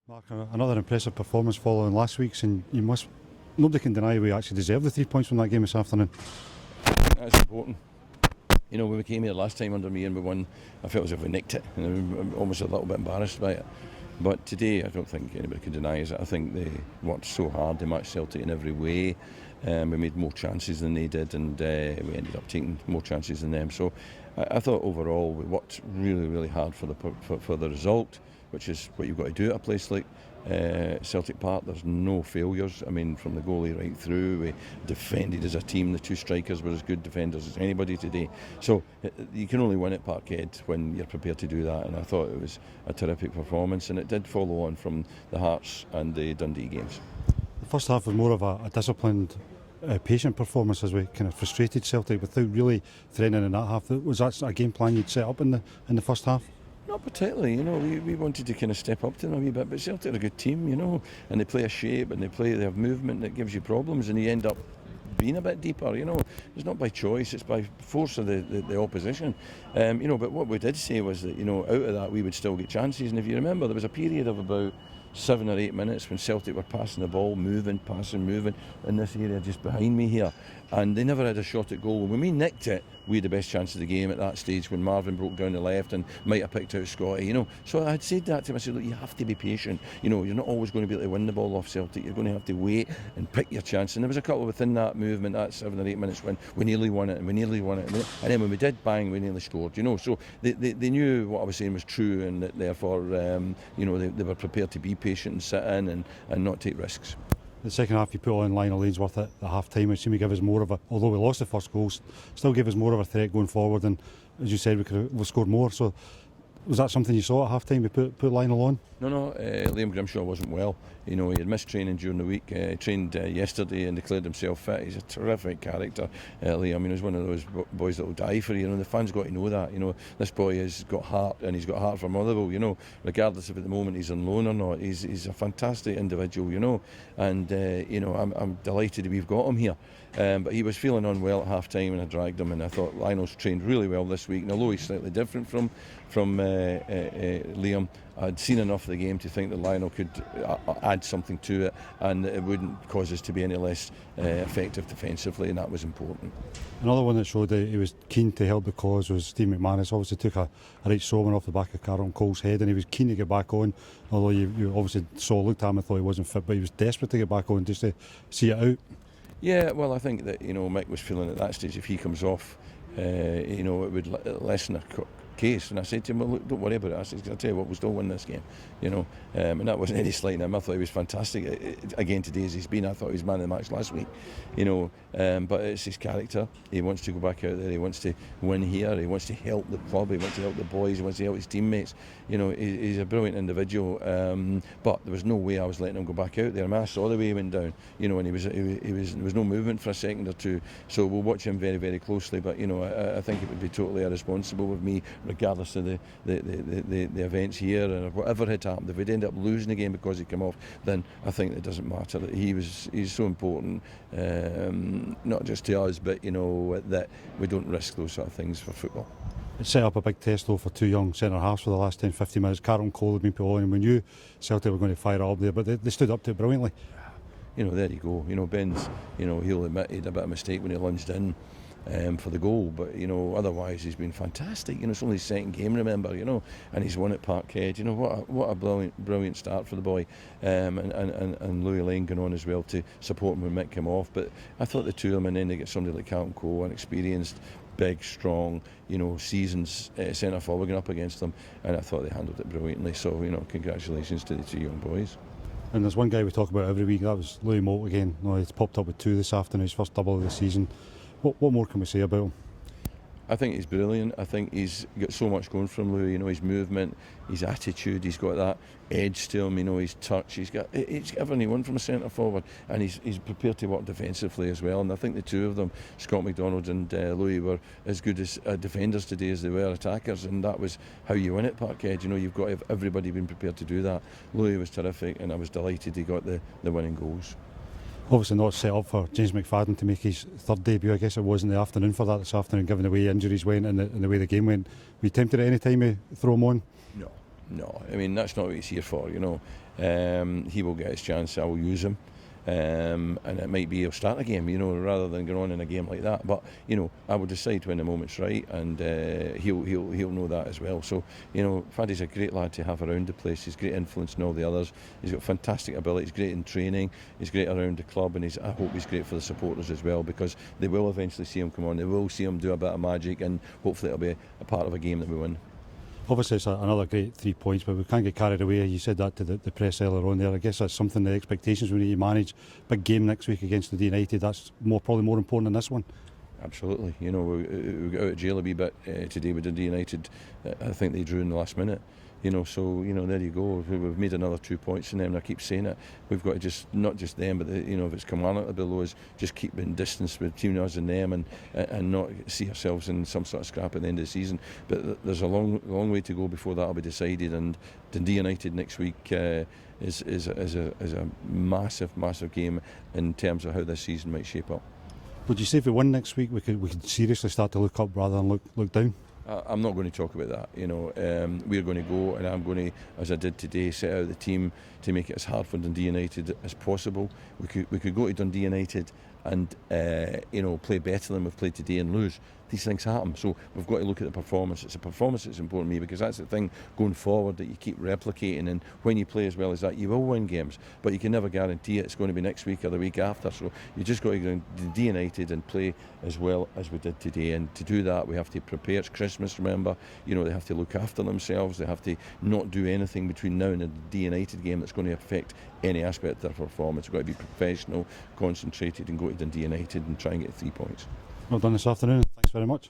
Mark, another impressive performance following last week's, and nobody can deny we actually deserved the 3 points from that game this afternoon. That's important. You know, when we came here last time under me and we won, I felt as if we nicked it, and I'm almost a little bit embarrassed by it. But today, I don't think anybody can deny it. I think they worked so hard, they matched Celtic in every way. We made more chances than they did, and we ended up taking more chances than them. So I thought overall we worked really, really hard for the result, which is what you've got to do at a place like Celtic Park. There's no failures. I mean, from the goalie right through, we defended as a team. The two strikers were as good defenders as anybody today. So you can only win at Parkhead when you're prepared to do that, and I thought it was a terrific performance, and it did follow on from the Hearts and the Dundee games. The first half was more of a disciplined, patient performance as we kind of frustrated Celtic without really threatening in that half. Was that a game plan you'd set up in the first half? Not particularly, you know. We wanted to kind of step up to them a wee bit, but Celtic are a good team, you know, and they play a shape and they have movement that gives you problems, and you end up being a bit deeper, you know. It's not by choice, it's by force of the opposition. You know, but what we did say was that, you know, out of that we would still get chances, and if you remember, there was a period of about 7 or 8 minutes when Celtic were passing the ball, moving in this area just behind me here, and they never had a shot at goal. When we nicked it, we had the best chance of the game at that stage when Marvin broke down the left and might have picked out Scotty, you know. So I had said that to him. I said, look, you have to be patient. You know, you're not always going to be able to win the ball off Celtic. You're going to have to wait and pick your chance. And there was a couple within that movement, that 7 or 8 minutes, when we nearly won it, and then when we did, bang, we nearly scored, you know. So they knew what I was saying was true, and that therefore, you know, they were prepared to be patient and sit in and not take risks. The second half you put on Lionel Ainsworth at half time, which seemed to give us more of a, although we lost the first goal, still gave us more of a threat going forward, and as you said, we scored more. So was that something you saw at half time, you put Lionel on? No, Liam Grimshaw wasn't well. You know, he had missed training during the week. He trained yesterday and declared himself fit. He's a terrific character, Liam. I mean, he's one of those boys that will die for you. You know, the fans got to know that. You know, this boy has got heart, and he's got heart for Motherwell. You know, regardless of at the moment he's on loan or not, he's a fantastic individual. You know, and you know, I'm delighted that we've got him here. But he was feeling unwell at half time, and I dragged him. And I thought Lionel's trained really well this week. And although he's slightly different from Liam, I'd seen enough of the game to think that Lionel could add something to it, and it wouldn't cause us to be any less effective defensively, and that was important. Another one that showed that he was keen to help the cause was Steve McManus. Obviously took a right throw off the back of Carlton Cole's head, and he was keen to get back on, although you obviously looked at him and thought he wasn't fit, but he was desperate to get back on just to see it out. Yeah, well, I think that, you know, Mick was feeling at that stage if he comes off, you know, it would lessen our case. And I said to him, well, look, don't worry about it. I said, I'll tell you what, we'll still win this game, you know. And that wasn't any slight on him. I thought he was fantastic again today as he's been. I thought he was man of the match last week, you know. But it's his character. He wants to go back out there. He wants to win here. He wants to help the club. He wants to help the boys. He wants to help his teammates. You know, he's a brilliant individual. But there was no way I was letting him go back out there. I mean, I saw the way he went down, you know, and there was no movement for a second or two. So we'll watch him very, very closely. But, you know, I think it would be totally irresponsible of me, regardless of the events here or whatever had happened. If we'd end up losing the game because he came off, then I think it doesn't matter. He's so important, not just to us, but, you know, that we don't risk those sort of things for football. It set up a big test though for two young centre halves for the last 10-15 minutes. Carlton Cole had been put on, and we knew Celtic were going to fire it up there, but they stood up to it brilliantly. You know, there you go. You know, Ben's, you know, he'll admit he had a bit of a mistake when he lunged in for the goal, but, you know, otherwise he's been fantastic. You know, it's only his second game, remember, you know, and he's won at Parkhead. You know, what a brilliant start for the boy, and Louis Lane going on as well to support him when Mick came off. But I thought the two of them, and then they get somebody like Carlton Cole, an experienced, big, strong, you know, seasoned centre forward going up against them, and I thought they handled it brilliantly. So, you know, congratulations to the two young boys. And there's one guy we talk about every week, that was Louis Moult again. No, he's popped up with 2 this afternoon, his first double of the season. What more can we say about him? I think he's brilliant. I think he's got so much going from Louis, you know, his movement, his attitude, he's got that edge to him, you know, his touch, he's got everything he wants from a centre forward, and he's prepared to work defensively as well. And I think the two of them, Scott McDonald and Louis, were as good as defenders today as they were attackers, and that was how you win at Parkhead. You know, you've got to have everybody being prepared to do that. Louis was terrific, and I was delighted he got the winning goals. Obviously not set up for James McFadden to make his third debut. I guess it was in the afternoon for that this afternoon, given the way injuries went and the way the game went. Were you tempted at any time to throw him on? No. I mean, that's not what he's here for, you know. He will get his chance. I will use him. And it might be he'll start a game, rather than going on in a game like that. But I will decide when the moment's right, and he'll know that as well. So Faddy's a great lad to have around the place. He's great influence on all the others. He's got fantastic ability. He's great in training. He's great around the club, and I hope he's great for the supporters as well, because they will eventually see him come on. They will see him do a bit of magic, and hopefully it'll be a part of a game that we win. Obviously, it's another great 3 points, but we can't get carried away. You said that to the press earlier on there. I guess that's something, the expectations we need to manage. Big game next week against the United. That's probably more important than this one. Absolutely. We got out of jail a wee bit today with the United. I think they drew in the last minute. So there you go. We've made another 2 points in them, and I keep saying it. We've got to just, not just them, but if it's Kilmarnock below us, just keep in distance between us and them, and not see ourselves in some sort of scrap at the end of the season. But there's a long way to go before that'll be decided. And Dundee United next week is a massive game in terms of how this season might shape up. Would you say if we win next week, we could seriously start to look up rather than look down? I'm not going to talk about that. We're going to go, and I'm going to, as I did today, set out the team to make it as hard for Dundee United as possible. We could go to Dundee United and play better than we've played today and lose. These things happen, so we've got to look at the performance. It's a performance that's important to me, because that's the thing going forward that you keep replicating, and when you play as well as that, you will win games, but you can never guarantee it's going to be next week or the week after. So you just got to go to Dundee United and play as well as we did today, and to do that we have to prepare. It's Christmas, remember. They have to look after themselves. They have to not do anything between now and the Dundee United game that's going to affect any aspect of their performance. We've got to be professional, concentrated, and go to Dundee United and try and get 3 points. Well done this afternoon. Thanks very much.